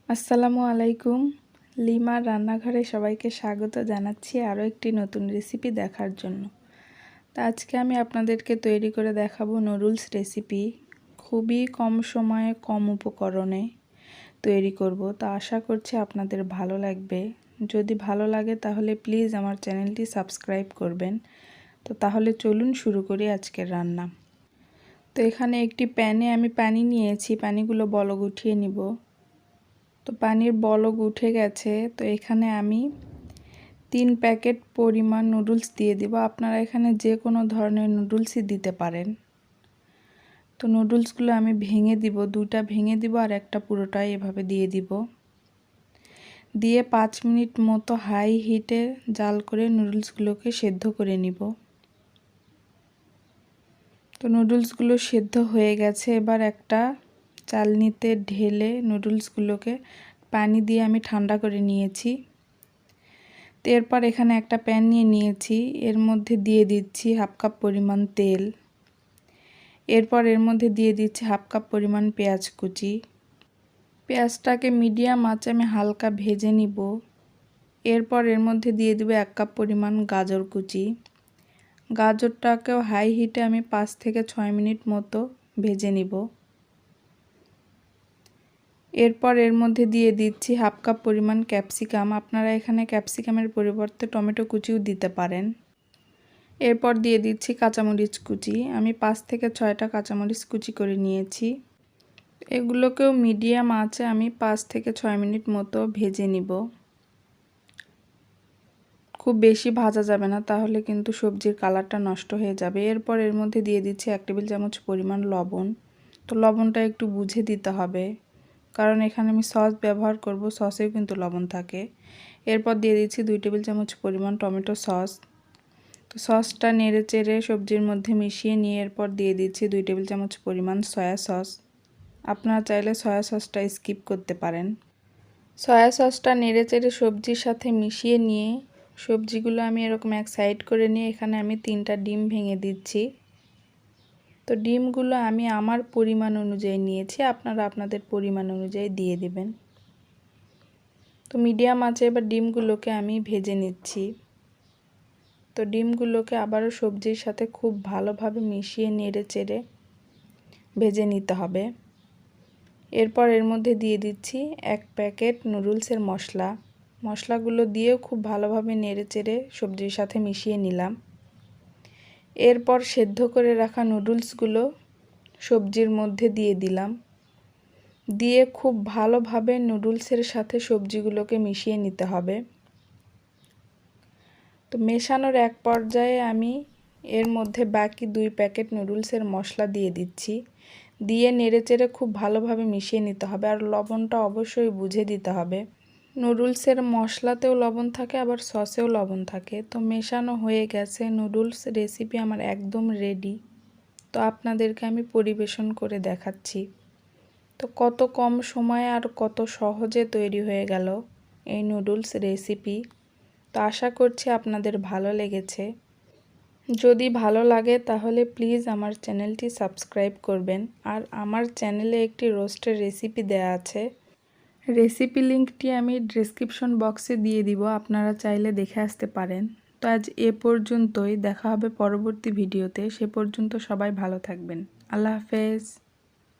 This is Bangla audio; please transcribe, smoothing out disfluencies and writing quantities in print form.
আসসালামু আলাইকুম। লিমার রান্নাঘরে সবাইকে স্বাগত জানাচ্ছি আরও একটি নতুন রেসিপি দেখার জন্য। তা আজকে আমি আপনাদেরকে তৈরি করে দেখাবো নুডলস রেসিপি। খুবই কম সময়ে কম উপকরণে তৈরি করব। তো আশা করছি আপনাদের ভালো লাগবে। যদি ভালো লাগে তাহলে প্লিজ আমার চ্যানেলটি সাবস্ক্রাইব করবেন। তো তাহলে চলুন শুরু করি আজকের রান্না। তো এখানে একটি প্যানে আমি পানি নিয়েছি, পানিগুলো বলক উঠিয়ে নিব। তো পানির বলক উঠে গেছে। তো এখানে আমি 3 প্যাকেট পরিমাণ নুডলস দিয়ে দিব। আপনারা এখানে যে কোনো ধরনের নুডলসই দিতে পারেন। তো নুডলসগুলো আমি ভেঙে দিব, 2টা ভেঙে দিব আর একটা পুরোটাই এভাবে দিয়ে দিব। দিয়ে 5 মিনিট মতো হাই হিটে জাল করে নুডলসগুলোকে সেদ্ধ করে নিব। তো নুডলসগুলো সেদ্ধ হয়ে গেছে। এবার একটা চালনিতে ঢেলে নুডলসগুলোকে পানি দিয়ে আমি ঠান্ডা করে নিয়েছি। তো এরপর এখানে একটা প্যান নিয়েছি, এর মধ্যে দিয়ে দিচ্ছি হাফ কাপ পরিমাণ তেল। এরপর এর মধ্যে দিয়ে দিচ্ছি হাফ কাপ পরিমাণ পেঁয়াজ কুচি। পেঁয়াজটাকে মিডিয়াম আঁচে আমি হালকা ভেজে নিব। এরপর এর মধ্যে দিয়ে দেব 1 কাপ পরিমাণ গাজর কুচি। গাজরটাকেও হাই হিটে আমি 5 থেকে 6 মিনিট মতো ভেজে নিব। এরপর এর মধ্যে দিয়ে দিচ্ছি হাফ কাপ পরিমাণ ক্যাপসিকাম। আপনারা এখানে ক্যাপসিকামের পরিবর্তে টমেটো কুচিও দিতে পারেন। এরপর দিয়ে দিচ্ছি কাঁচামরিচ কুচি। আমি 5 থেকে 6টা কাঁচামরিচ কুচি করে নিয়েছি। এগুলোকেও মিডিয়াম আঁচে আমি 5 থেকে 6 মিনিট মতো ভেজে নিব। খুব বেশি ভাজা যাবে না, তাহলে কিন্তু সবজির কালারটা নষ্ট হয়ে যাবে। এরপর এর মধ্যে দিয়ে দিচ্ছি 1 টেবিল চামচ পরিমাণ লবণ। তো লবণটা একটু বুঝে দিতে হবে, কারণ এখানে আমি সস ব্যবহার করব, সসেও কিন্তু লবণ থাকে। এরপর দিয়ে দিচ্ছি 2 টেবিল চামচ পরিমাণ টমেটো সস। তো সসটা নেড়ে চেড়ে সবজির মধ্যে মিশিয়ে নিয়ে এরপর দিয়ে দিচ্ছি 2 টেবিল চামচ পরিমাণ সয়া সস। আপনারা চাইলে সয়া সসটা স্কিপ করতে পারেন। সয়া সসটা নেড়ে চেড়ে সবজির সাথে মিশিয়ে নিয়ে সবজিগুলো আমি এরকম এক সাইড করে নিয়ে এখানে আমি 3টা ডিম ভেঙে দিচ্ছি। তো ডিমগুলো আমি আমার পরিমাণ অনুযায়ী নিয়েছি, আপনারা আপনাদের পরিমাণ অনুযায়ী দিয়ে দেবেন। তো মিডিয়াম আঁচে এবার ডিমগুলোকে আমি ভেজে নিচ্ছি। তো ডিমগুলোকে আবারও সবজির সাথে খুব ভালোভাবে মিশিয়ে নেড়ে চেড়ে ভেজে নিতে হবে। এরপর এর মধ্যে দিয়ে দিচ্ছি 1 প্যাকেট নুডলসের মশলা। মশলাগুলো দিয়েও খুব ভালোভাবে নেড়ে চেড়ে সবজির সাথে মিশিয়ে নিলাম। এরপর সেদ্ধ করে রাখা নুডলসগুলো সবজির মধ্যে দিয়ে দিলাম। দিয়ে খুব ভালোভাবে নুডলসের সাথে সবজিগুলোকে মিশিয়ে নিতে হবে। তো মেশানোর এক পর্যায়ে আমি এর মধ্যে বাকি 2 প্যাকেট নুডলসের মশলা দিয়ে দিচ্ছি। দিয়ে নেড়েচেড়ে খুব ভালোভাবে মিশিয়ে নিতে হবে। আর লবণটা অবশ্যই বুঝে দিতে হবে। নুডলসের মশলাতেও লবণ থাকে, আবার সসেও লবণ থাকে। তো মেশানো হয়ে গেছে, নুডলস রেসিপি আমার একদম রেডি। তো আপনাদেরকে আমি পরিবেশন করে দেখাচ্ছি। তো কত কম সময়ে আর কত সহজে তৈরি হয়ে গেল এই নুডলস রেসিপি। তো আশা করছি আপনাদের ভালো লেগেছে। যদি ভালো লাগে তাহলে প্লিজ আমার চ্যানেলটি সাবস্ক্রাইব করবেন। আর আমার চ্যানেলে একটি রোস্টের রেসিপি দেয়া আছে, রেসিপি লিঙ্কটি আমি ডেসক্রিপশন বক্সে দিয়ে দিব, আপনারা চাইলে দেখে আসতে পারেন। তো আজ এ পর্যন্তই, দেখা হবে পরবর্তী ভিডিওতে। সে পর্যন্ত সবাই ভালো থাকবেন। আল্লাহ হাফেজ।